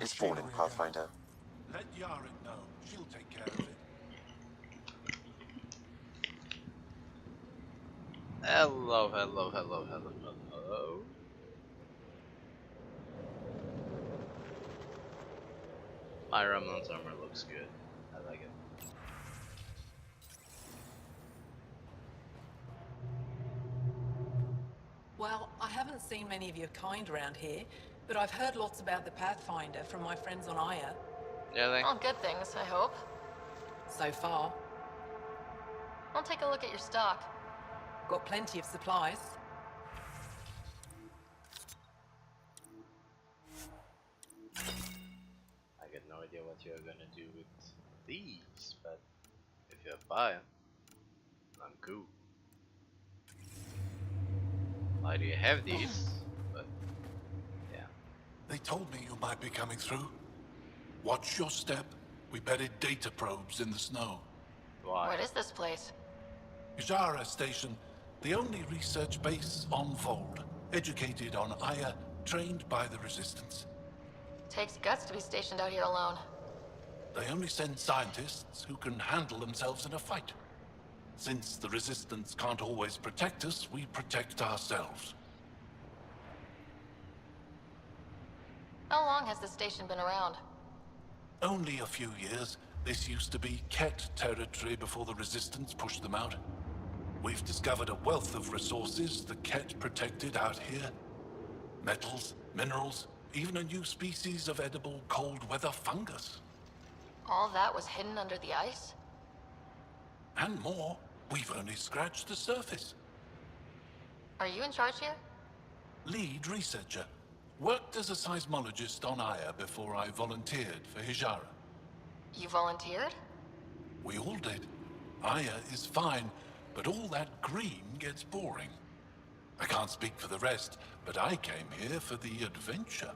is born in Pathfinder. Let Yarin know. She'll take care of it. Hello, hello, hello, hello, hello. My Remnant's armor looks good. I like it. Well, I haven't seen many of your kind around here, but I've heard lots about the Pathfinder from my friends on Aya. Really? All good things, I hope. So far, I'll take a look at your stock. got plenty of supplies. I got no idea what you're gonna do with these, but if you buy them, I'm cool. Why do you have these? But yeah. They told me you might be coming through. Watch your step. We buried data probes in the snow. Why? What is this place? Ijara Station, the only research base on Vold. Educated on Aya, trained by the Resistance. Takes guts to be stationed out here alone. They only send scientists who can handle themselves in a fight. Since the Resistance can't always protect us, we protect ourselves. How long has this station been around? Only a few years. This used to be Ket territory before the Resistance pushed them out. We've discovered a wealth of resources the Ket protected out here. Metals, minerals, even a new species of edible cold weather fungus. All that was hidden under the ice? And more. We've only scratched the surface. Are you in charge here? Lead researcher. Worked as a seismologist on Aya before I volunteered for Hijara. You volunteered? We all did. Aya is fine, but all that green gets boring. I can't speak for the rest, but I came here for the adventure.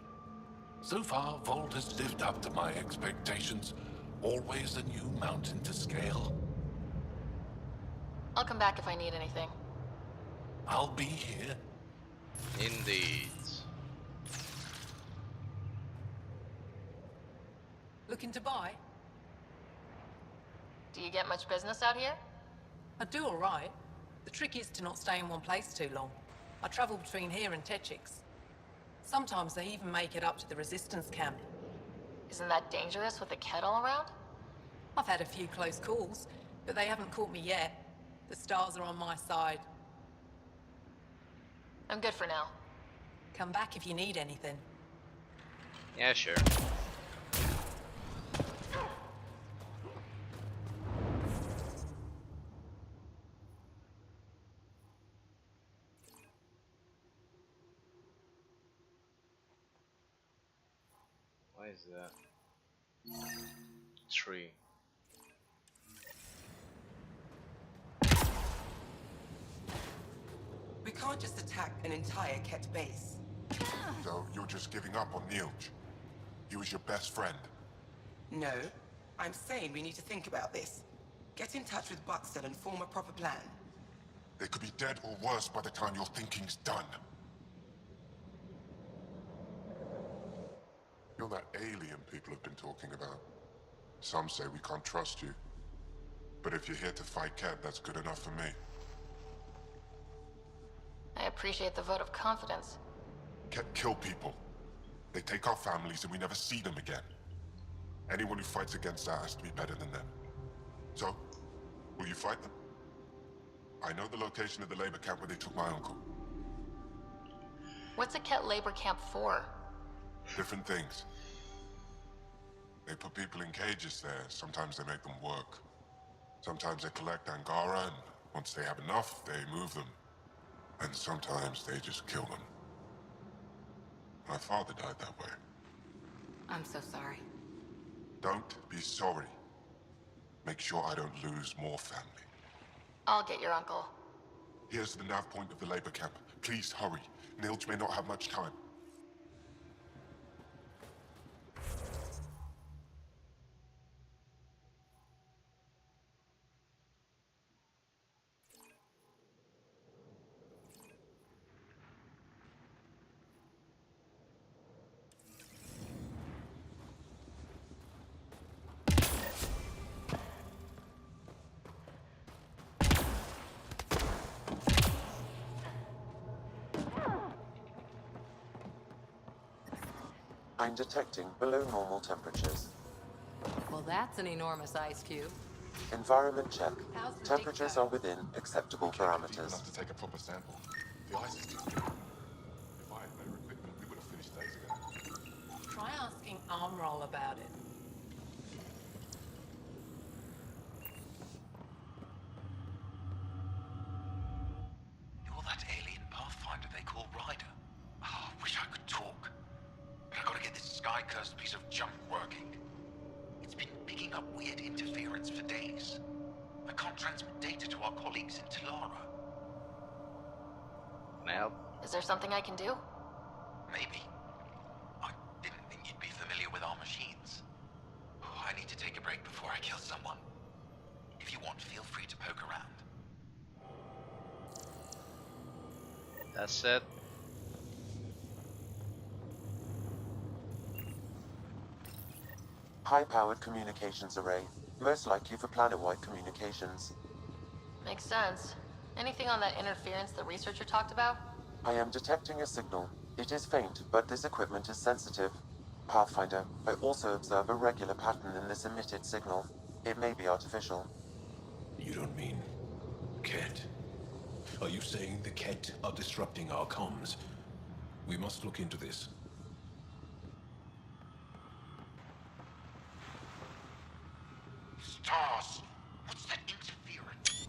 So far, Vold has lived up to my expectations. Always a new mountain to scale. I'll come back if I need anything. I'll be here. Indeed. Looking to buy? Do you get much business out here? I do all right. The trick is to not stay in one place too long. I travel between here and Techix. Sometimes I even make it up to the Resistance camp. Isn't that dangerous with the Ket all around? I've had a few close calls, but they haven't caught me yet. The stars are on my side. I'm good for now. Come back if you need anything. Yeah, sure. Why is that? Tree. We can't just attack an entire Ket base. So you're just giving up on Nilj? He was your best friend. No, I'm saying we need to think about this. Get in touch with Buxton and form a proper plan. They could be dead or worse by the time your thinking's done. You're that alien people have been talking about. Some say we can't trust you. But if you're here to fight Ket, that's good enough for me. I appreciate the vote of confidence. Ket kill people. They take our families and we never see them again. Anyone who fights against that has to be better than them. So, will you fight them? I know the location of the labor camp where they took my uncle. What's a Ket labor camp for? Different things. They put people in cages there. Sometimes they make them work. Sometimes they collect Angara, and once they have enough, they move them. And sometimes they just kill them. My father died that way. I'm so sorry. Don't be sorry. Make sure I don't lose more family. I'll get your uncle. Here's the nav point of the labor camp. Please hurry. Nilj may not have much time. I'm detecting below normal temperatures. Well, that's an enormous ice cube. Environment check. How's the Temperatures dig are going? within acceptable Can't get deep parameters. enough to take a proper sample. The ice is too thick. If I had better equipment, we would have finished days ago. Try asking Armroll about it. You're that alien Pathfinder they call Ryder. Oh, I wish I could talk. But I gotta get this sky-cursed piece of junk working. It's been picking up weird interference for days. I can't transmit data to our colleagues in Talara. Can I help? Is there something I can do? Maybe. I didn't think you'd be familiar with our machines. Oh, I need to take a break before I kill someone. If you want, feel free to poke around. That's it. High-powered communications array. Most likely for planet-wide communications. Makes sense. Anything on that interference the researcher talked about? I am detecting a signal. It is faint, but this equipment is sensitive. Pathfinder, I also observe a regular pattern in this emitted signal. It may be artificial. You don't mean... Ket? Are you saying the Ket are disrupting our comms? We must look into this. Stars! What's that interference?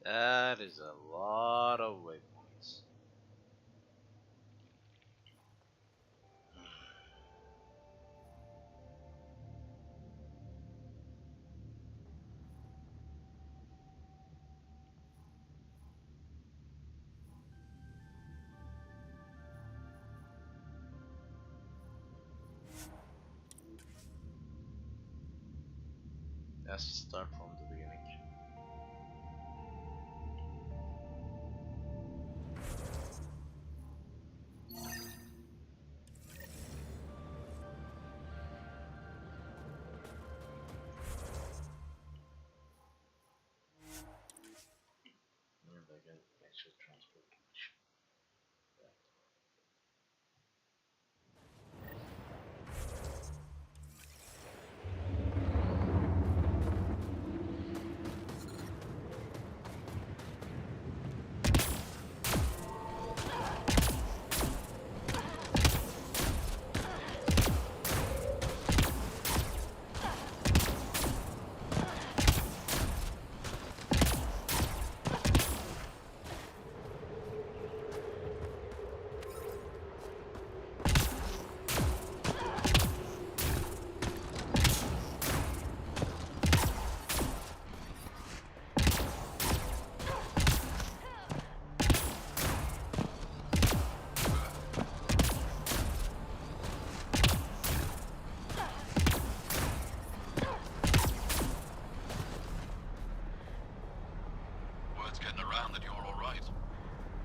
That is a lot of waypoints. Let's start from the beginning. And I can actually transport much. Word's getting around that you're all right.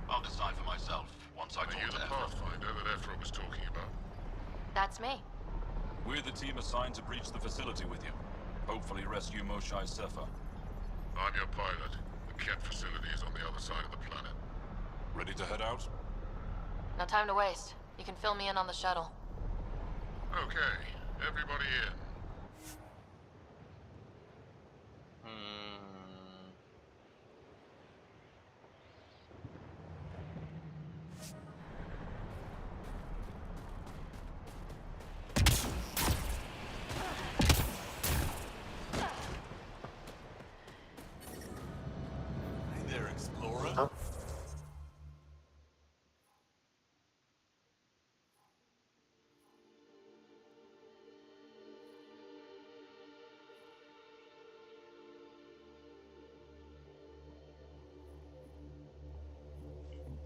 I'll decide for myself once I Are talk you to the Ephra. Pathfinder that Ephra was talking about? That's me. We're the team assigned to breach the facility with you. Hopefully rescue Moshai Sefer. I'm your pilot. The Ket facility is on the other side of the planet. Ready to head out? No time to waste. You can fill me in on the shuttle. Okay, everybody in.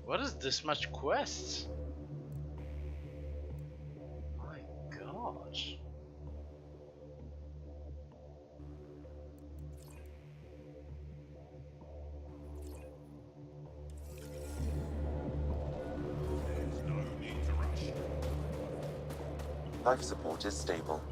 What is this much quests? My gosh. There's no need to rush. Life support is stable.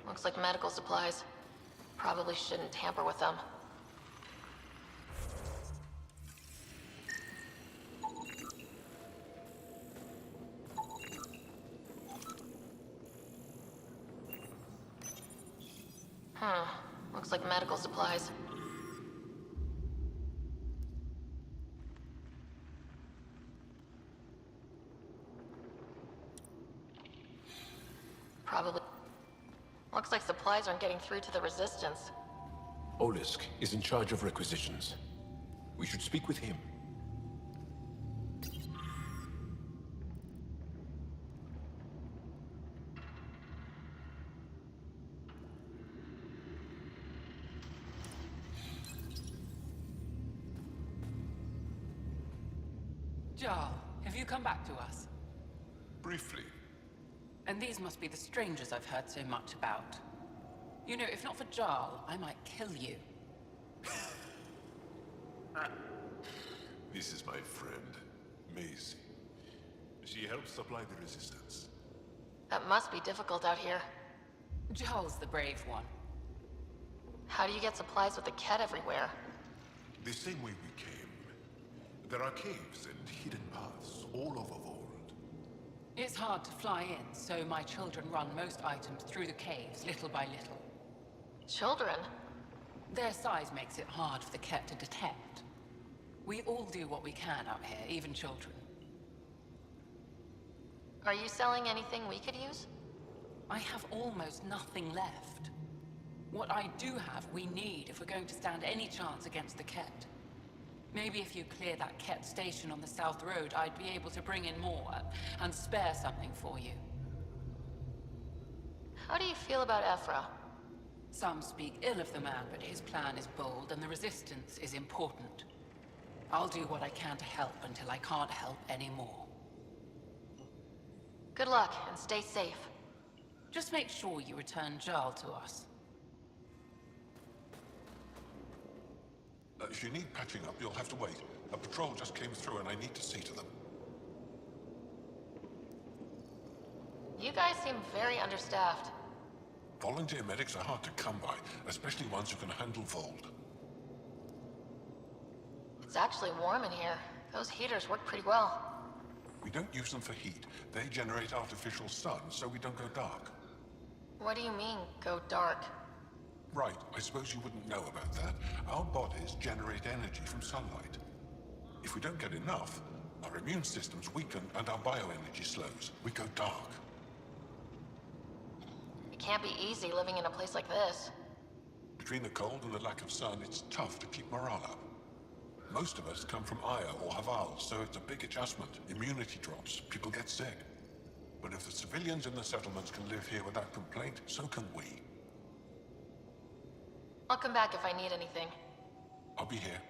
Looks like medical supplies. Probably shouldn't tamper with them. Looks like medical supplies. Probably. Looks like supplies aren't getting through to the Resistance. Olisk is in charge of requisitions. We should speak with him. Jarl, have you come back to us? Briefly. And these must be the strangers I've heard so much about. You know, if not for Jarl, I might kill you. This is my friend, Maisie. She helps supply the Resistance. That must be difficult out here. Jarl's the brave one. How do you get supplies with the Ket everywhere? The same way we came. There are caves and hidden paths all over Vold. It's hard to fly in, so my children run most items through the caves, little by little. Children? Their size makes it hard for the Ket to detect. We all do what we can out here, even children. Are you selling anything we could use? I have almost nothing left. What I do have, we need if we're going to stand any chance against the Ket. Maybe if you clear that Ket station on the South Road, I'd be able to bring in more and spare something for you. How do you feel about Ephra? Some speak ill of the man, but his plan is bold and the Resistance is important. I'll do what I can to help until I can't help anymore. Good luck, and stay safe. Just make sure you return Jarl to us. If you need patching up, you'll have to wait. A patrol just came through and I need to see to them. You guys seem very understaffed. Volunteer medics are hard to come by, especially ones who can handle Vold. It's actually warm in here. Those heaters work pretty well. We don't use them for heat. They generate artificial sun, so we don't go dark. What do you mean, go dark? Right, I suppose you wouldn't know about that. Our bodies generate energy from sunlight. If we don't get enough, our immune systems weaken and our bioenergy slows. We go dark. It can't be easy living in a place like this. Between the cold and the lack of sun, it's tough to keep morale up. Most of us come from Aya or Haval, so it's a big adjustment. Immunity drops, people get sick. But if the civilians in the settlements can live here without complaint, so can we. I'll come back if I need anything. I'll be here.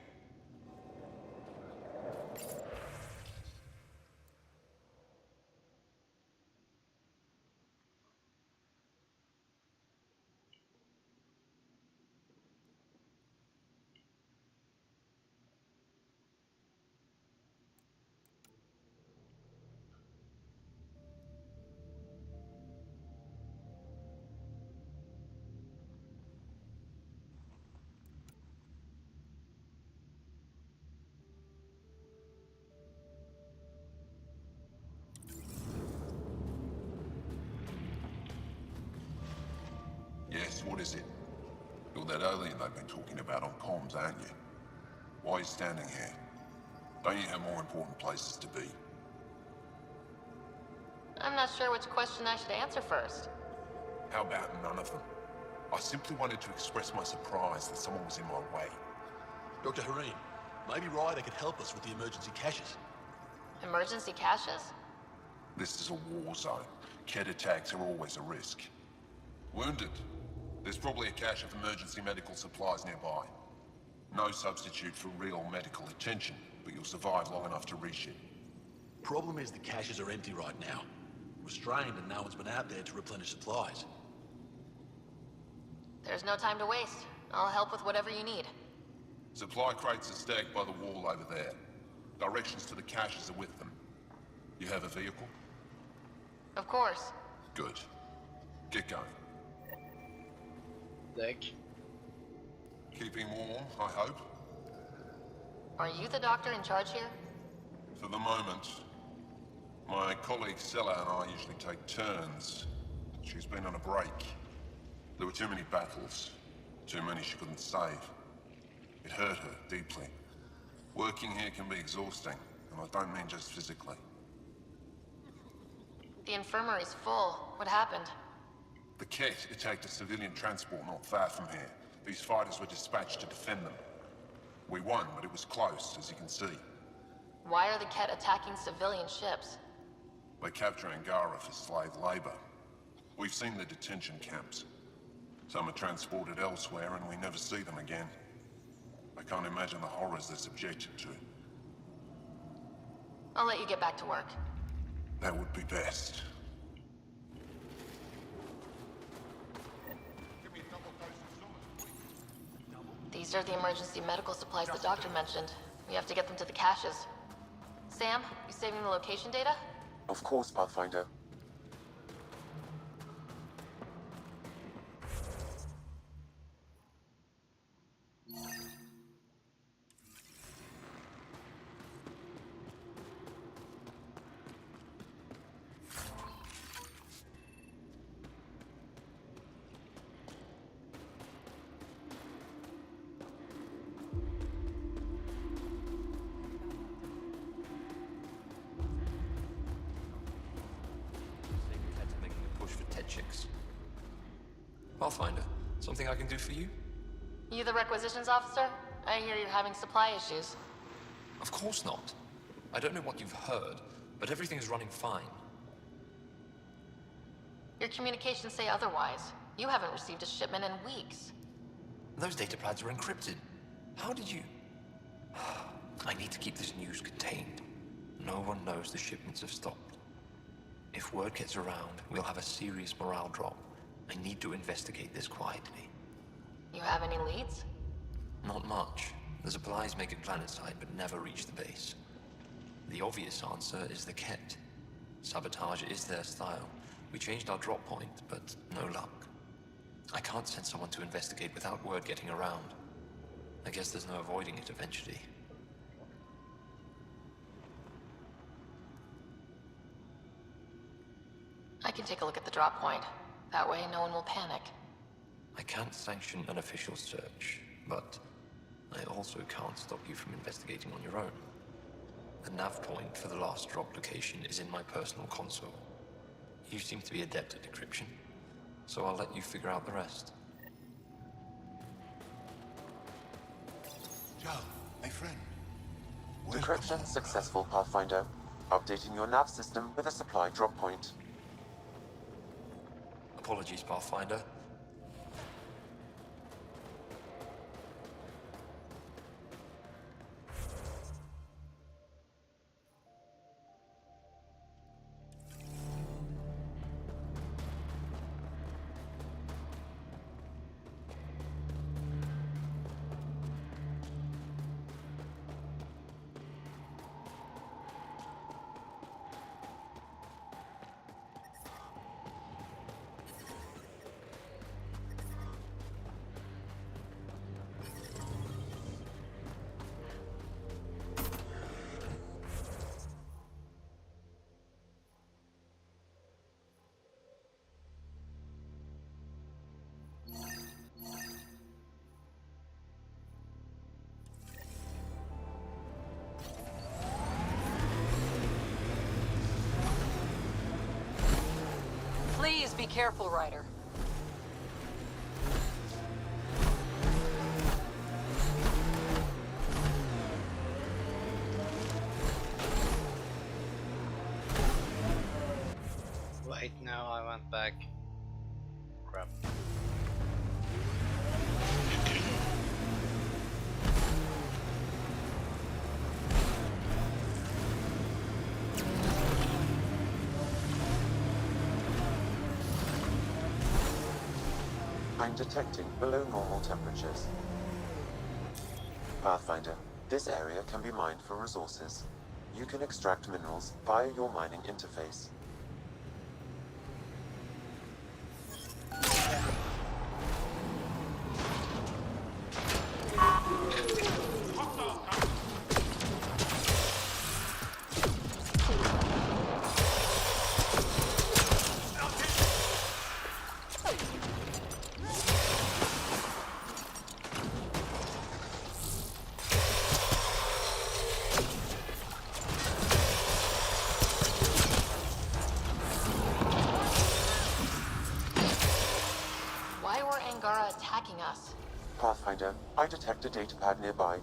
Yes, what is it? You're that alien they've been talking about on comms, aren't you? Why are you standing here? Don't you have more important places to be? I'm not sure which question I should answer first. How about none of them? I simply wanted to express my surprise that someone was in my way. Dr. Hareen, maybe Ryder could help us with the emergency caches. Emergency caches? This is a war zone. Kett attacks are always a risk. Wounded. There's probably a cache of emergency medical supplies nearby. No substitute for real medical attention, but you'll survive long enough to reach it. Problem is the caches are empty right now. We're strained and no one's been out there to replenish supplies. There's no time to waste. I'll help with whatever you need. Supply crates are stacked by the wall over there. Directions to the caches are with them. You have a vehicle? Of course. Good. Get going. Deck. Keeping warm, I hope? Are you the doctor in charge here? For the moment. My colleague Sella and I usually take turns. She's been on a break. There were too many battles. Too many she couldn't save. It hurt her deeply. Working here can be exhausting, and I don't mean just physically. The infirmary's full. What happened? The Kett attacked a civilian transport not far from here. These fighters were dispatched to defend them. We won, but it was close, as you can see. Why are the Kett attacking civilian ships? They capture Angara for slave labor. We've seen the detention camps. Some are transported elsewhere, and we never see them again. I can't imagine the horrors they're subjected to. I'll let you get back to work. That would be best. These are the emergency medical supplies the doctor mentioned. We have to get them to the caches. Sam, you saving the location data? Of course, Pathfinder. Pathfinder, something I can do for you? You the requisitions officer? I hear you're having supply issues. Of course not. I don't know what you've heard, but everything's running fine. Your communications say otherwise. You haven't received a shipment in weeks. Those data pads are encrypted. How did you... I need to keep this news contained. No one knows the shipments have stopped. If word gets around, we'll have a serious morale drop. I need to investigate this quietly. You have any leads? Not much. The supplies make it planetside, but never reach the base. The obvious answer is the Kett. Sabotage is their style. We changed our drop point, but no luck. I can't send someone to investigate without word getting around. I guess there's no avoiding it eventually. I can take a look at the drop point. That way, no one will panic. I can't sanction an official search, but I also can't stop you from investigating on your own. The nav point for the last drop location is in my personal console. You seem to be adept at decryption, so I'll let you figure out the rest. Joe, my friend. Decryption successful, Pathfinder. Updating your nav system with a supply drop point. Apologies, Pathfinder. Please be careful, Ryder. I went back. Crap. I'm detecting below normal temperatures. Pathfinder, this area can be mined for resources. You can extract minerals via your mining interface. Why were Angara attacking us? Pathfinder, I detect a datapad nearby.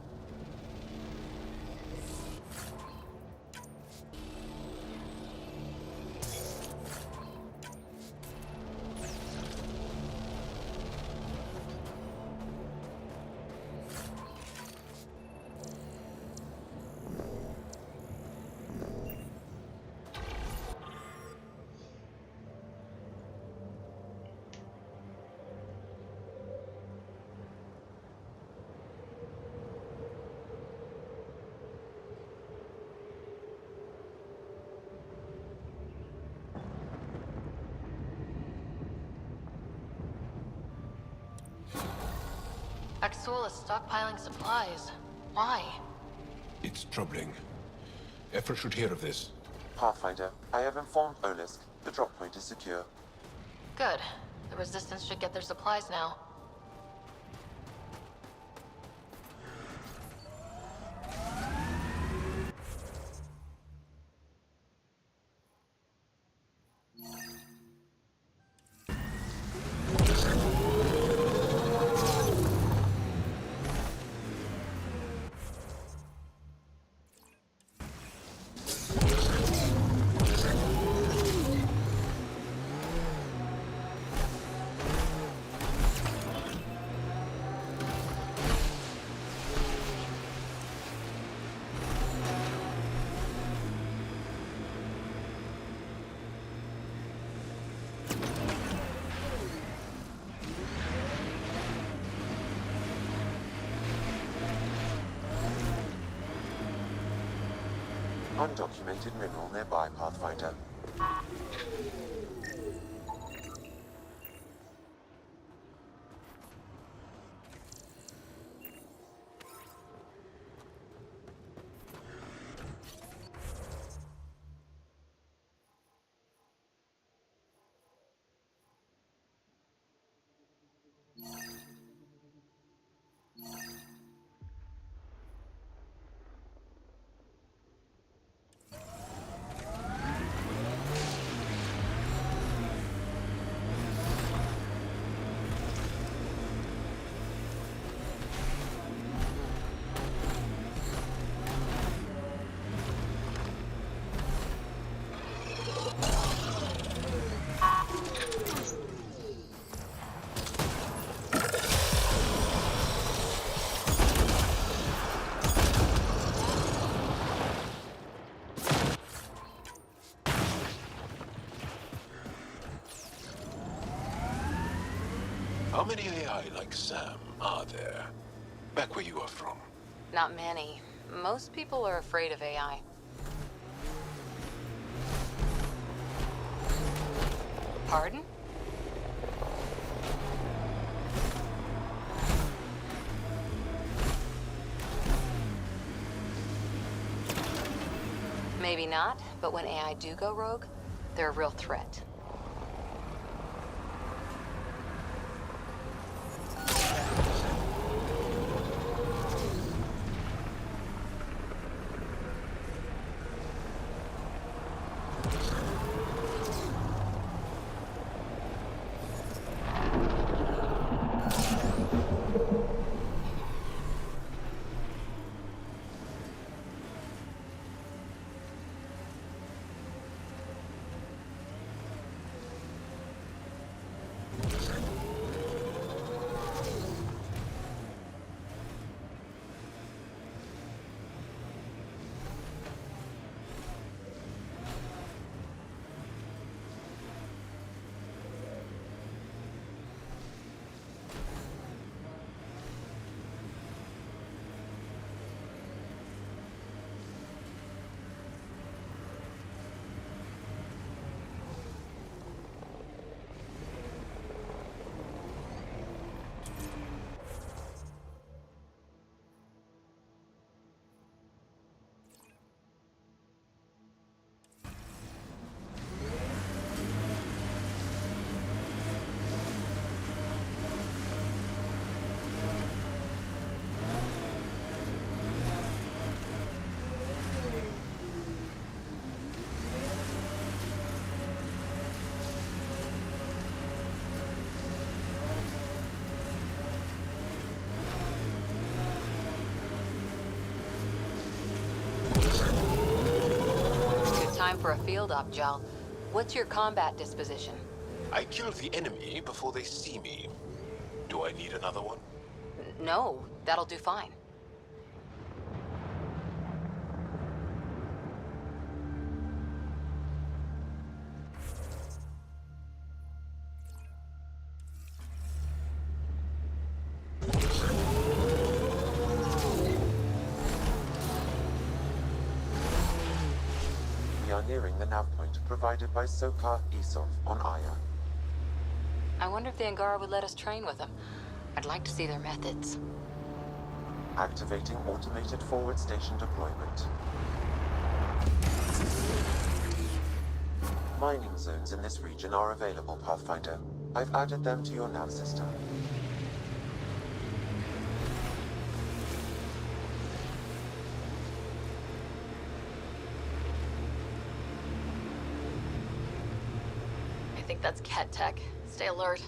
Exul is stockpiling supplies. Why? It's troubling. Efra should hear of this. Pathfinder, I have informed Olisk. The drop point is secure. Good. The Resistance should get their supplies now. Undocumented mineral nearby, Pathfinder. How many AI like Sam are there? Back where you are from. Not many. Most people are afraid of AI. Pardon? Maybe not, but when AI do go rogue, they're a real threat. time for a field op, Jal. What's your combat disposition? I kill the enemy before they see me. Do I need another one? No, that'll do fine. We are nearing the nav point provided by Sokar Isov on Aya. I wonder if the Angara would let us train with them. I'd like to see their methods. Activating automated forward station deployment. Mining zones in this region are available, Pathfinder. I've added them to your nav system. I think that's Ket Tech. Stay alert.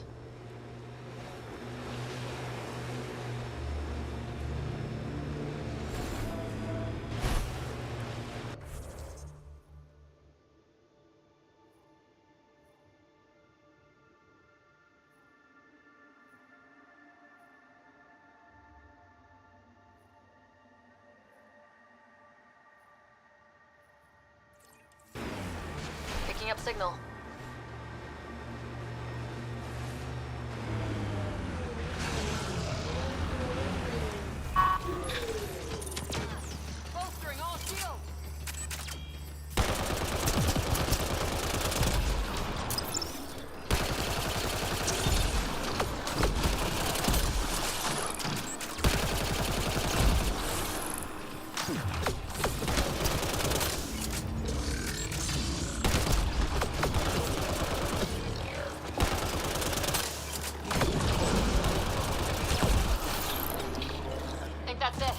Picking up signal. Bolstering all shields! Think that's it.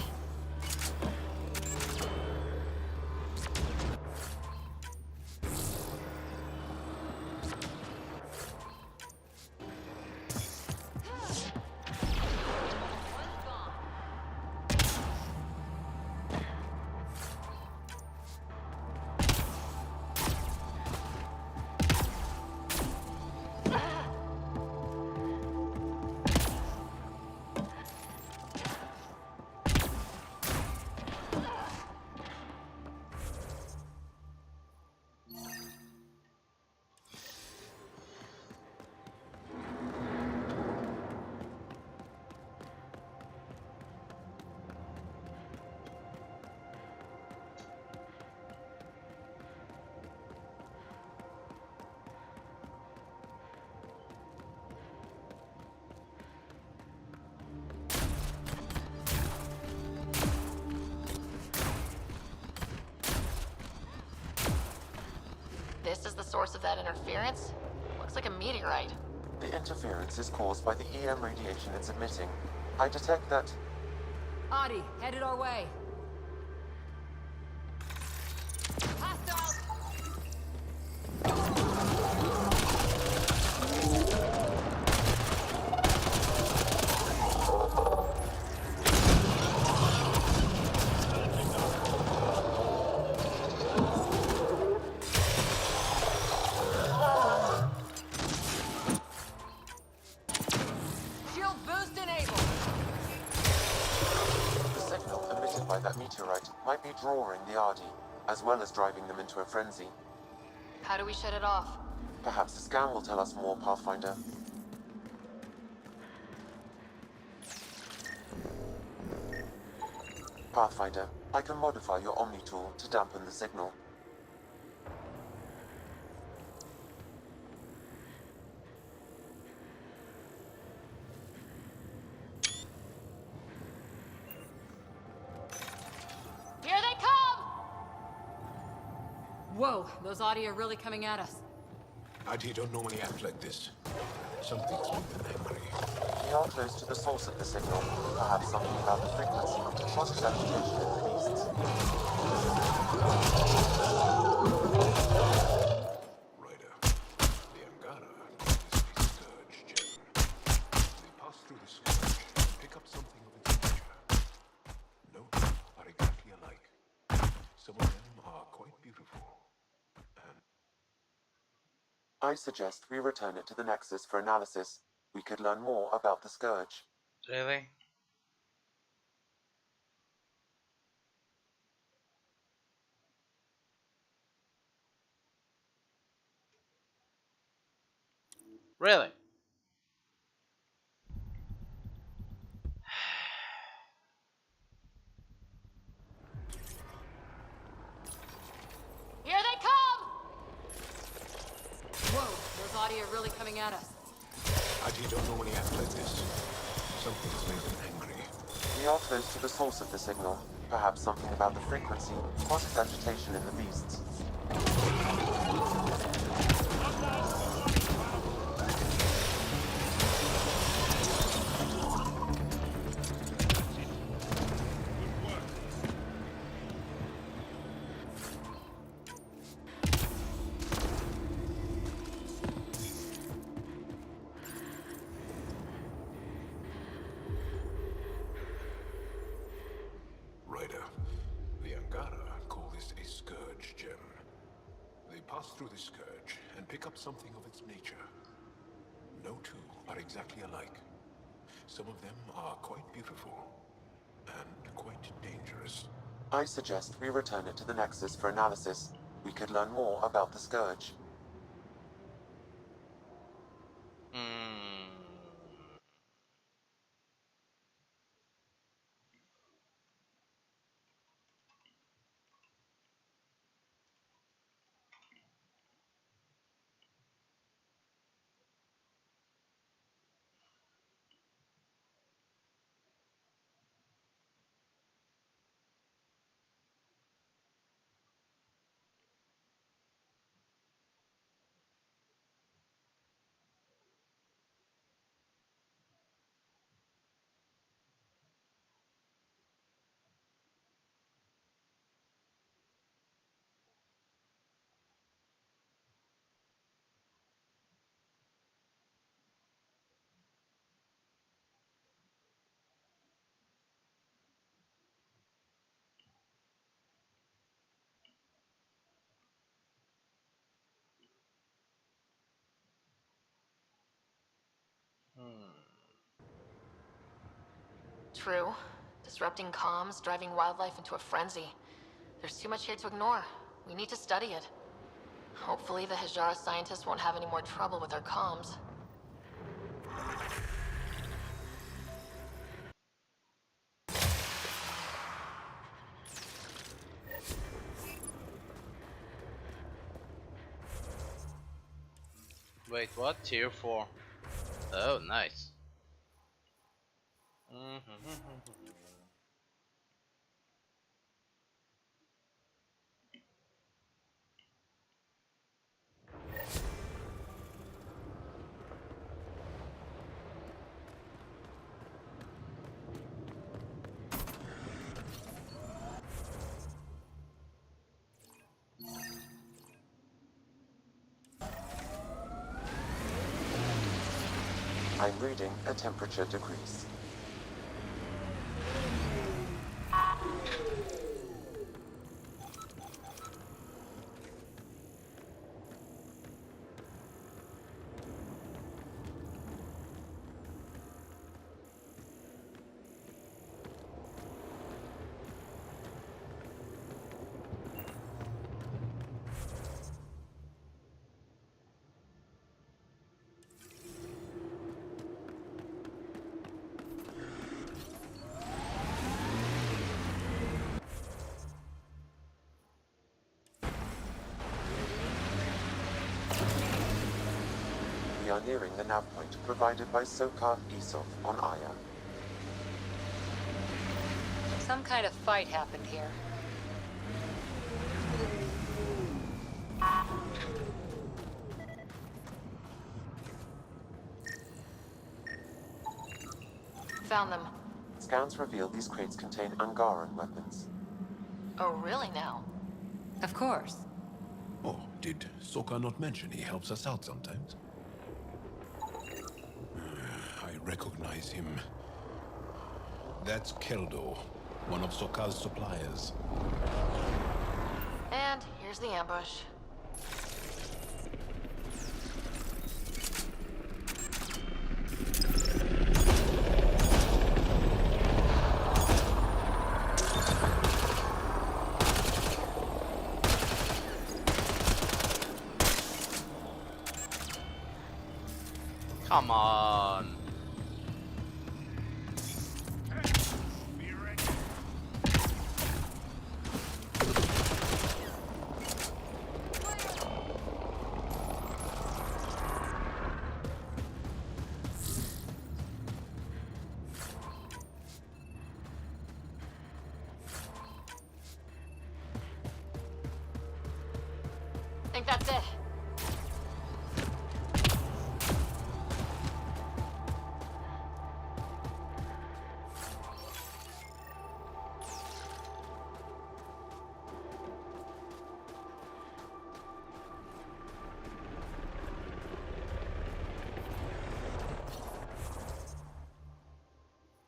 This is the source of that interference? Looks like a meteorite. The interference is caused by the EM radiation it's emitting. I detect that... Adi, headed our way. Hostiles! Shield boost enabled! The signal emitted by that meteorite might be drawing the Ardi, as well as driving them into a frenzy. How do we shut it off? Perhaps the scan will tell us more, Pathfinder. Pathfinder, I can modify your Omni tool to dampen the signal. Here they come! Whoa, those Adi are really coming at us. Adi don't normally act like this. Something's making them angry. We are close to the source of the signal. Perhaps something about the frequency causes agitation in the beasts. Ryder, the Angara is a scourge gem. They pass through the scourge and pick up something of its nature. Notes are exactly alike. Some of them are quite beautiful. I suggest we return it to the Nexus for analysis. We could learn more about the Scourge. Really? Really? Here they come! Whoa, those audio are really coming at us. I don't know when he acts like this. Something's made him angry. We are close to the source of the signal. Perhaps something about the frequency causes agitation in the beasts. Ryder, the Angara call this a Scourge gem. They pass through the Scourge and pick up something of its nature. No two are exactly alike. Some of them are quite beautiful and quite dangerous. I suggest we return it to the Nexus for analysis. We could learn more about the Scourge. True. Disrupting comms, driving wildlife into a frenzy. There's too much here to ignore. We need to study it. Hopefully the Hijara scientists won't have any more trouble with our comms. Wait, what? Tier 4. Oh, nice. I'm reading a temperature decrease. We are nearing the nav point provided by Sokar Isov on Aya. Some kind of fight happened here. Found them. Scans reveal these crates contain Angaran weapons. Oh, really now? Of course. Oh, did Sokka not mention he helps us out sometimes? I recognize him. That's Keldo, one of Sokka's suppliers. And here's the ambush. Come on. I think that's it.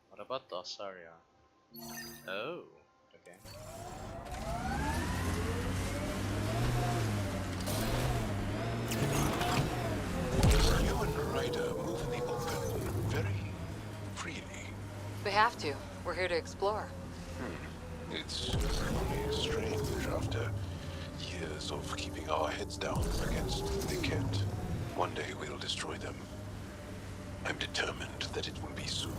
What about the Asaria? Oh, okay. You and Ryder move in the open very freely. We have to. We're here to explore. It's only strange after years of keeping our heads down against the Kent. One day we'll destroy them. I'm determined that it will be soon.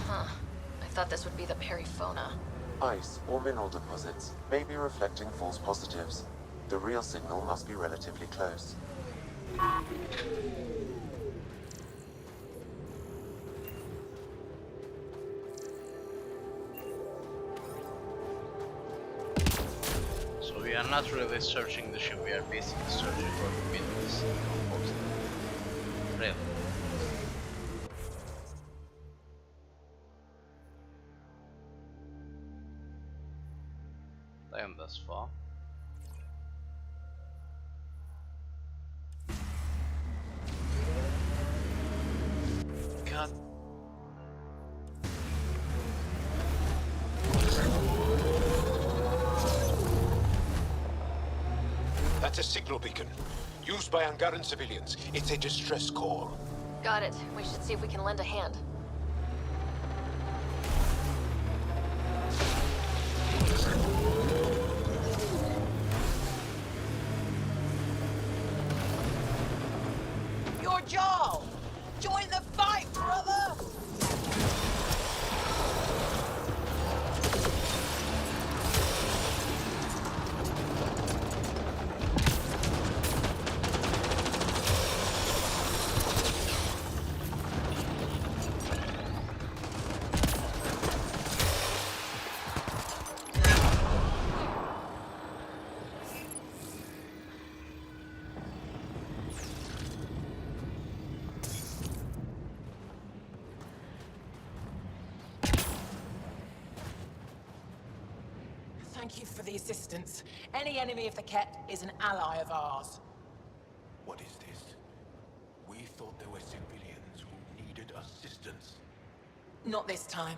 Huh. I thought this would be the periphona. Ice or mineral deposits may be reflecting false positives. The real signal must be relatively close. So we are not really searching the ship, we are basically searching for the minerals. Really? I am thus far. God. That's a signal beacon, used by Angaran civilians. It's a distress call. Got it. We should see if we can lend a hand. Your Jarl! Join the fight, brother! Thank you for the assistance. Any enemy of the Ket is an ally of ours. What is this? We thought there were civilians who needed assistance. Not this time.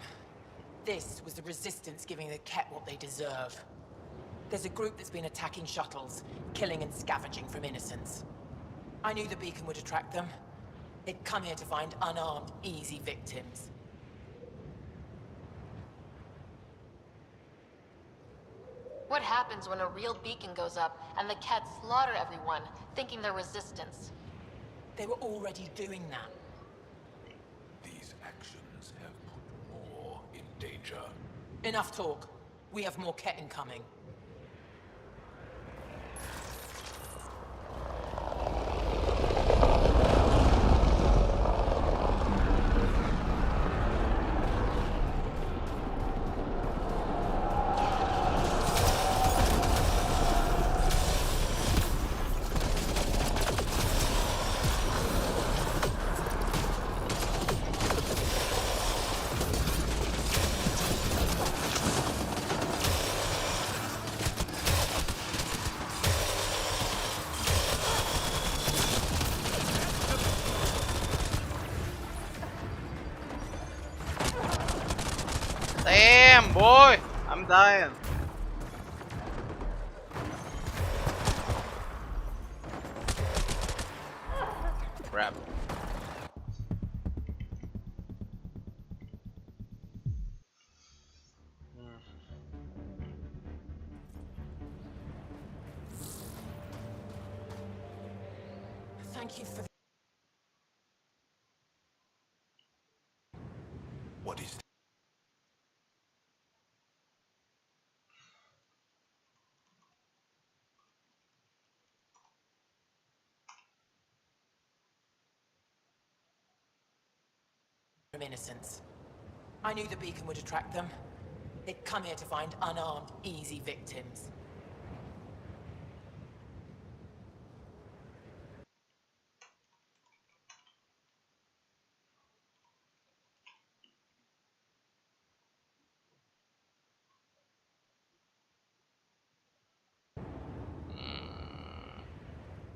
This was the Resistance giving the Ket what they deserve. There's a group that's been attacking shuttles, killing and scavenging from innocents. I knew the beacon would attract them. They'd come here to find unarmed, easy victims. What happens when a real beacon goes up and the Ket slaughter everyone, thinking they're Resistance? They were already doing that. These actions have put more in danger. Enough talk. We have more Ket incoming. Damn, boy! I'm dying. crap. Thank you for What is from innocence. I knew the beacon would attract them. They'd come here to find unarmed, easy victims.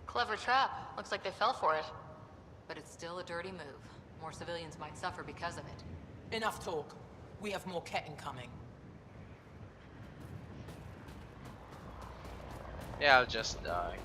Clever trap. Looks like they fell for it. But it's still a dirty move. More civilians might suffer because of it. Enough talk. We have more Ket incoming. Yeah, I'll just die.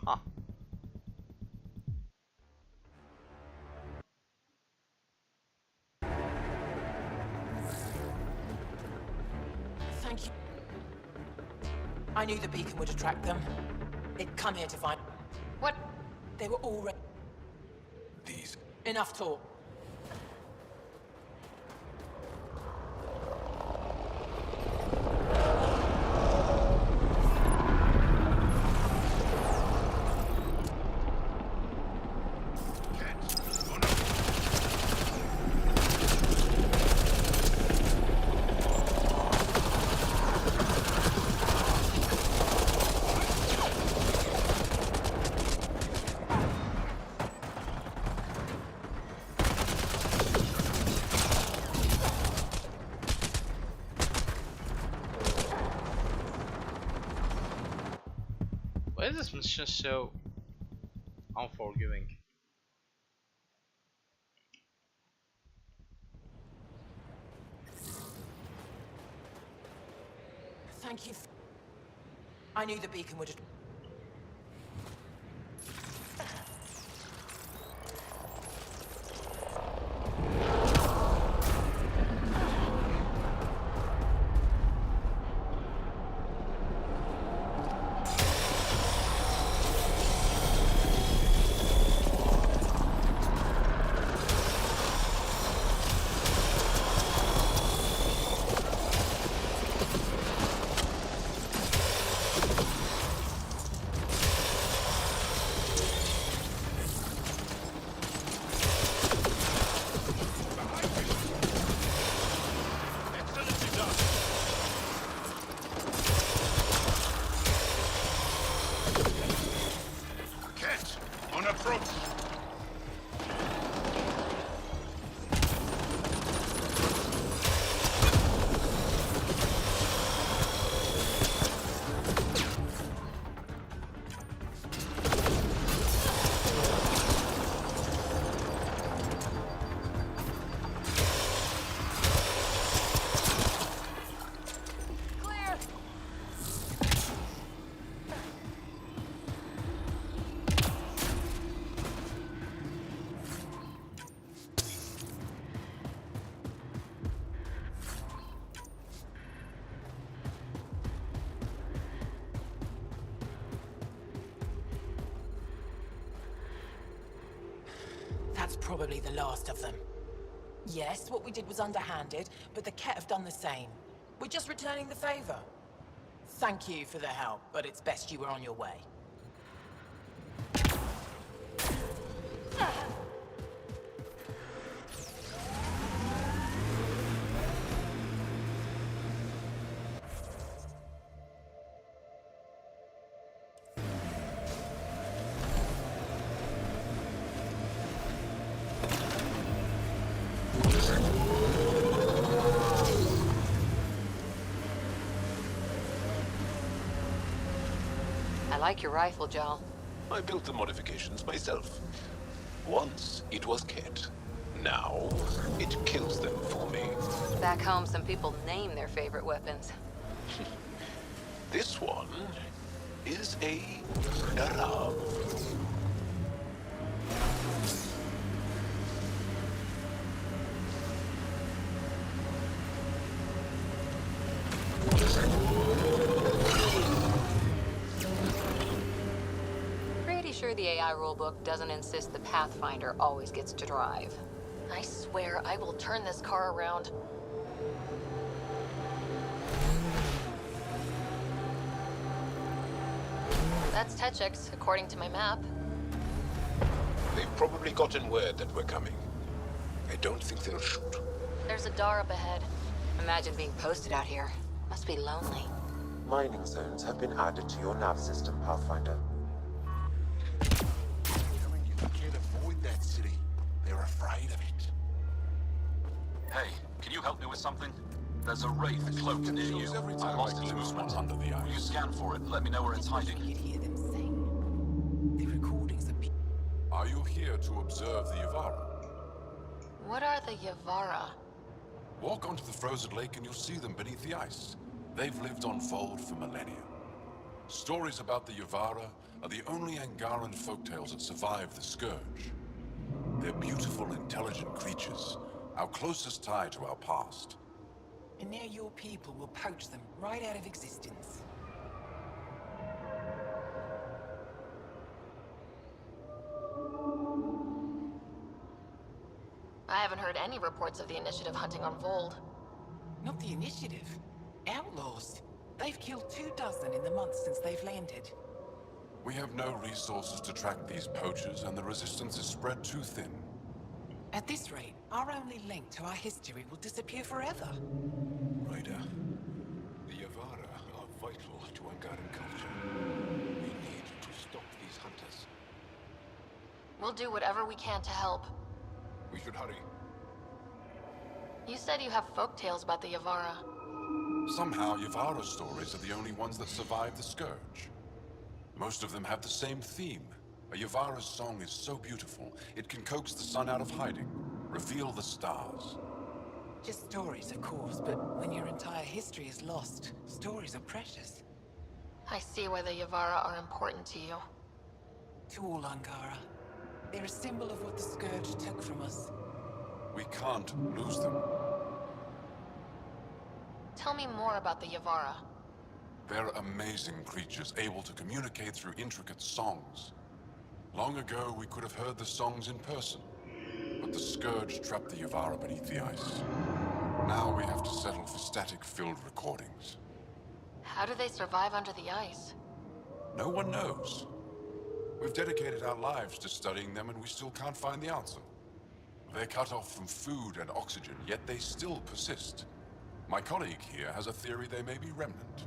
Huh. Thank you. I knew the beacon would attract them. They'd come here to find... What? They were already... these? Enough talk. Why is this mission so unforgiving? Thank you. I knew the beacon would... That's probably the last of them. Yes, what we did was underhanded, but the Ket have done the same. We're just returning the favor. Thank you for the help, but it's best you were on your way. I like your rifle, Joel. I built the modifications myself. Once it was Ket. Now it kills them for me. Back home, some people name their favorite weapons. This one is a Darab. Pretty sure the AI rulebook doesn't insist the Pathfinder always gets to drive. I swear I will turn this car around. That's Techix, according to my map. They've probably gotten word that we're coming. I don't think they'll shoot. There's a door up ahead. Imagine being posted out here. Must be lonely. Mining zones have been added to your nav system, Pathfinder. You can't avoid that city. They're afraid of it. Hey, can you help me with something? There's a wraith cloaked near you. I lost its movement. Under the Will you ice. scan for it and let me know where it's hiding? You could hear them sing. The recordings of people. Are you here to observe the Yavara? What are the Yavara? Walk onto the frozen lake and you'll see them beneath the ice. They've lived on Fold for millennia. Stories about the Yavara are the only Angaran folktales that survive the Scourge. They're beautiful, intelligent creatures, our closest tie to our past. And now your people will poach them right out of existence. I haven't heard any reports of the Initiative hunting on Vold. Not the Initiative. Outlaws. They've killed 24 in the months since they've landed. We have no resources to track these poachers, and the resistance is spread too thin. At this rate, our only link to our history will disappear forever. Ryder, the Yavara are vital to Angaran culture. We need to stop these hunters. We'll do whatever we can to help. We should hurry. You said you have folktales about the Yavara. Somehow, Yavara stories are the only ones that survive the Scourge. Most of them have the same theme. A Yavara's song is so beautiful, it can coax the sun out of hiding, reveal the stars. Just stories, of course, but when your entire history is lost, stories are precious. I see why the Yavara are important to you. To all Angara. They're a symbol of what the Scourge took from us. We can't lose them. Tell me more about the Yavara. They're amazing creatures, able to communicate through intricate songs. Long ago, we could have heard the songs in person, but the Scourge trapped the Yavara beneath the ice. Now we have to settle for static-filled recordings. How do they survive under the ice? No one knows. We've dedicated our lives to studying them, and we still can't find the answer. They're cut off from food and oxygen, yet they still persist. My colleague here has a theory they may be remnant.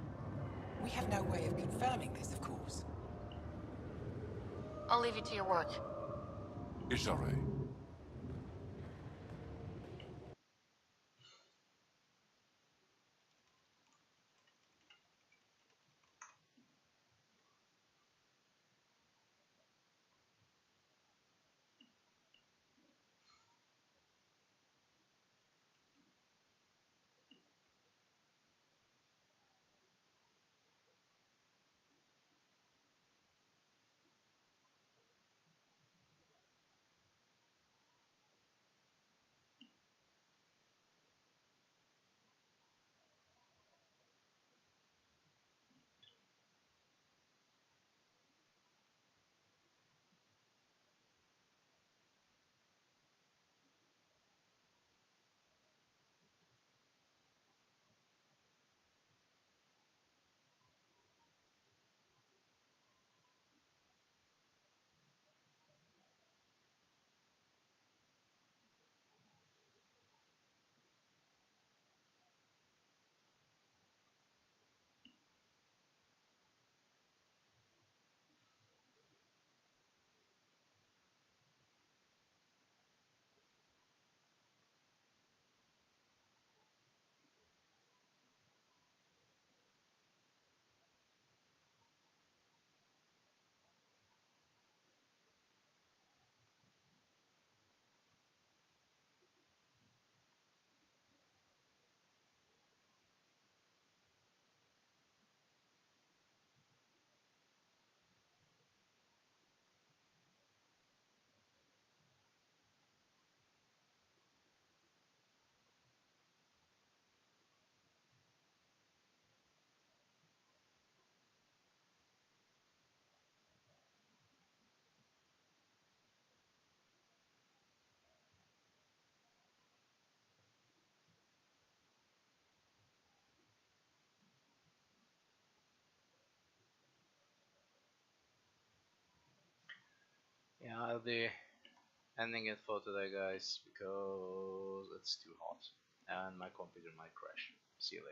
We have no way of confirming this, of course. I'll leave you to your work. Ishare. I'll be ending it for today, guys, because it's too hot and my computer might crash. See you later.